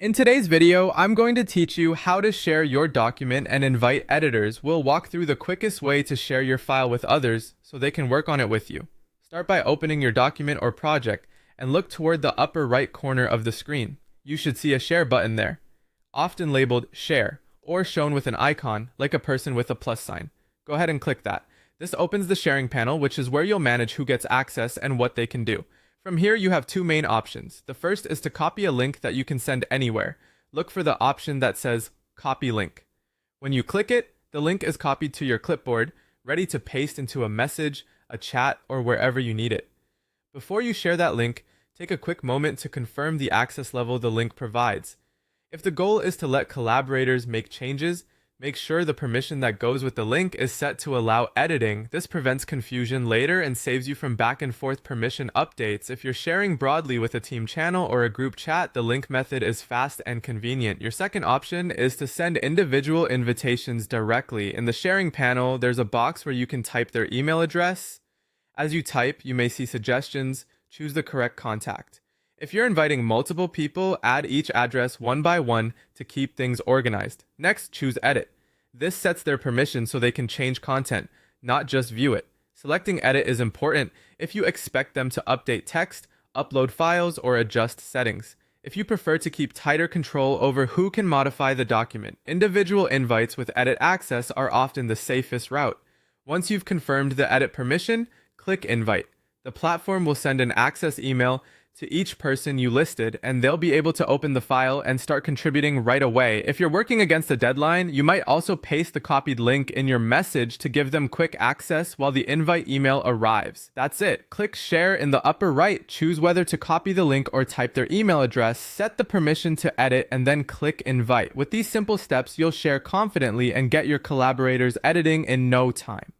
In today's video, I'm going to teach you how to share your document and invite editors. We'll walk through the quickest way to share your file with others so they can work on it with you. Start by opening your document or project and look toward the upper right corner of the screen. You should see a share button there, often labeled share or shown with an icon like a person with a plus sign. Go ahead and click that. This opens the sharing panel, which is where you'll manage who gets access and what they can do. From here, you have two main options. The first is to copy a link that you can send anywhere. Look for the option that says Copy Link. When you click it, the link is copied to your clipboard, ready to paste into a message, a chat, or wherever you need it. Before you share that link, take a quick moment to confirm the access level the link provides. If the goal is to let collaborators make changes, make sure the permission that goes with the link is set to allow editing. This prevents confusion later and saves you from back and forth permission updates. If you're sharing broadly with a team channel or a group chat, the link method is fast and convenient. Your second option is to send individual invitations directly. In the sharing panel, there's a box where you can type their email address. As you type, you may see suggestions. Choose the correct contact. If you're inviting multiple people, add each address one by one to keep things organized. Next, choose Edit. This sets their permission so they can change content, not just view it. Selecting Edit is important if you expect them to update text, upload files, or adjust settings. If you prefer to keep tighter control over who can modify the document, individual invites with edit access are often the safest route. Once you've confirmed the edit permission, click Invite. The platform will send an access email to each person you listed, and they'll be able to open the file and start contributing right away. If you're working against a deadline, you might also paste the copied link in your message to give them quick access while the invite email arrives. That's it. Click Share in the upper right, choose whether to copy the link or type their email address, set the permission to edit, and then click Invite. With these simple steps, you'll share confidently and get your collaborators editing in no time.